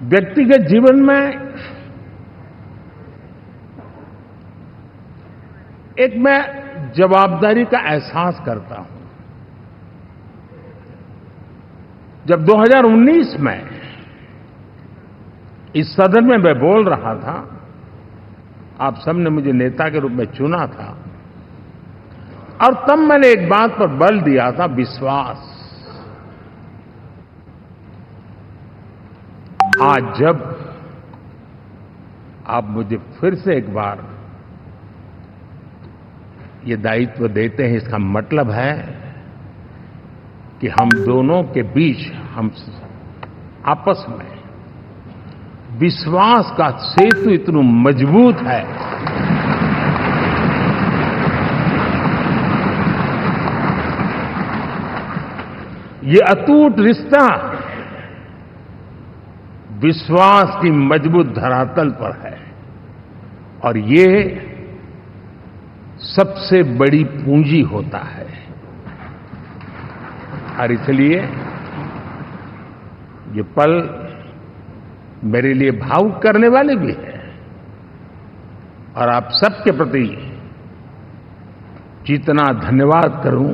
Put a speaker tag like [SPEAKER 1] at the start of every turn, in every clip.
[SPEAKER 1] व्यक्तिगत जीवन में एक मैं जवाबदारी का एहसास करता हूं। जब 2019 में इस सदन में मैं बोल रहा था, आप सबने मुझे नेता के रूप में चुना था और तब मैंने एक बात पर बल दिया था, विश्वास। आज जब आप मुझे फिर से एक बार ये दायित्व देते हैं, इसका मतलब है कि हम दोनों के बीच, हम आपस में विश्वास का सेतु इतना मजबूत है ये अटूट रिश्ता विश्वास की मजबूत धरातल पर है और ये सबसे बड़ी पूंजी होता है। और इसलिए ये पल मेरे लिए भावुक करने वाले भी है और आप सबके प्रति जितना धन्यवाद करूं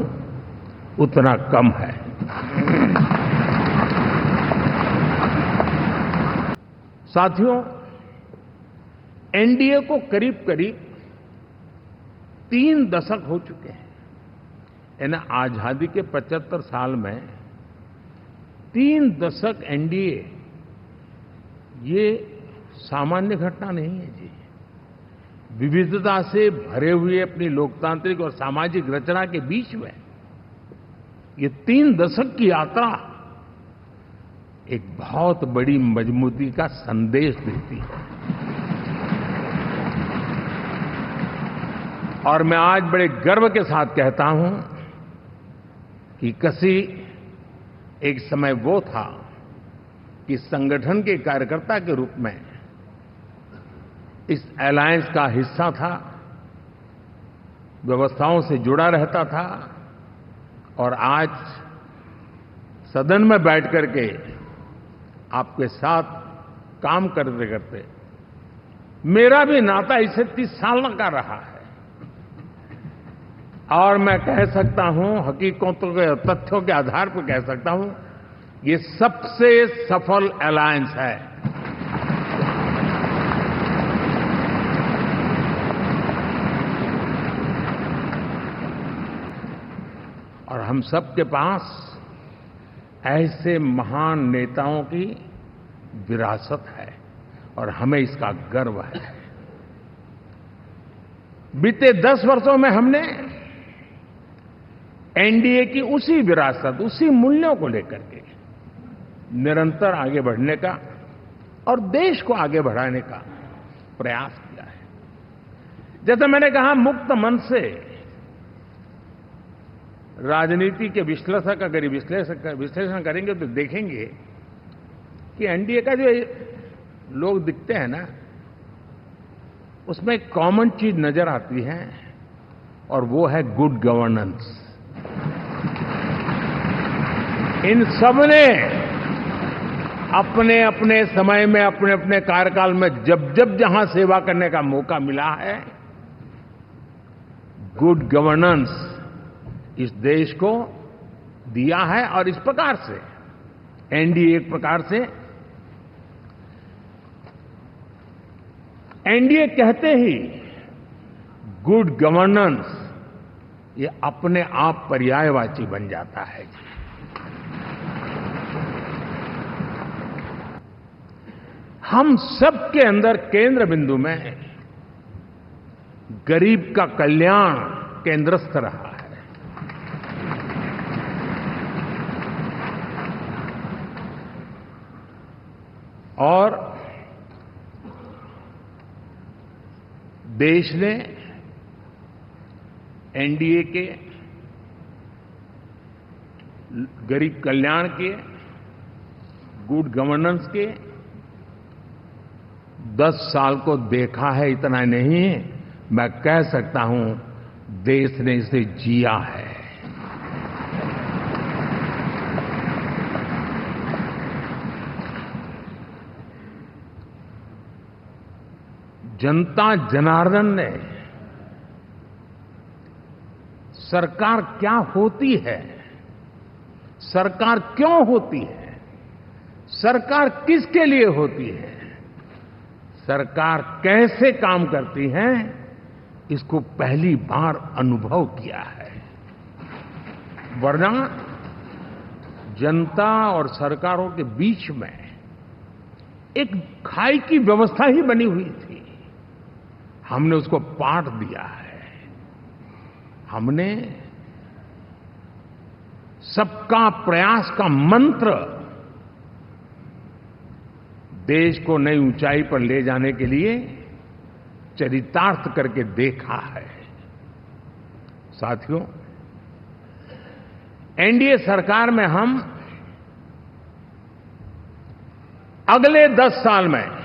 [SPEAKER 1] उतना कम है। साथियों, एनडीए को करीब करीब 3 दशक हो चुके हैं। यानी आजादी के 75 साल में 3 दशक एनडीए, ये सामान्य घटना नहीं है जी। विविधता से भरे हुए अपनी लोकतांत्रिक और सामाजिक रचना के बीच में ये 3 दशक की यात्रा एक बहुत बड़ी मजबूती का संदेश देती है। और मैं आज बड़े गर्व के साथ कहता हूं कि किसी एक समय वो था कि संगठन के कार्यकर्ता के रूप में इस अलायंस का हिस्सा था, व्यवस्थाओं से जुड़ा रहता था और आज सदन में बैठ करके आपके साथ काम करते करते मेरा भी नाता इससे 30 साल का रहा है और मैं कह सकता हूं, हकीकतों के तथ्यों के आधार पर कह सकता हूं, ये सबसे सफल अलायंस है। और हम सबके पास ऐसे महान नेताओं की विरासत है और हमें इसका गर्व है। बीते 10 वर्षों में हमने एनडीए की उसी विरासत, उसी मूल्यों को लेकर के निरंतर आगे बढ़ने का और देश को आगे बढ़ाने का प्रयास किया है। जैसे मैंने कहा, मुक्त मन से राजनीति के विश्लेषक अगर विश्लेषण करेंगे तो देखेंगे कि एनडीए का जो लोग दिखते हैं ना, उसमें एक कॉमन चीज नजर आती है और वो है गुड गवर्नेंस। इन सब ने अपने अपने समय में, अपने अपने कार्यकाल में जब जब जहां सेवा करने का मौका मिला है, गुड गवर्नेंस इस देश को दिया है। और इस प्रकार से एनडीए एक प्रकार से, एनडीए कहते ही गुड गवर्नेंस ये अपने आप पर्यायवाची बन जाता है। हम सबके अंदर केंद्र बिंदु में गरीब का कल्याण केंद्रस्थ रहा है। और देश ने एनडीए के गरीब कल्याण के, गुड गवर्नेंस के 10 साल को देखा है। इतना नहीं, मैं कह सकता हूं देश ने इसे जिया है। जनता जनार्दन ने सरकार क्या होती है, सरकार क्यों होती है, सरकार किसके लिए होती है, सरकार कैसे काम करती है, इसको पहली बार अनुभव किया है। वरना जनता और सरकारों के बीच में एक खाई की व्यवस्था ही बनी हुई थी। हमने उसको पाट दिया है। हमने सबका प्रयास का मंत्र देश को नई ऊंचाई पर ले जाने के लिए चरितार्थ करके देखा है। साथियों, एनडीए सरकार में हम अगले 10 साल में,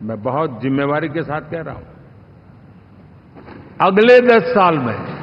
[SPEAKER 1] मैं बहुत जिम्मेवारी के साथ कह रहा हूं, अगले 10 साल में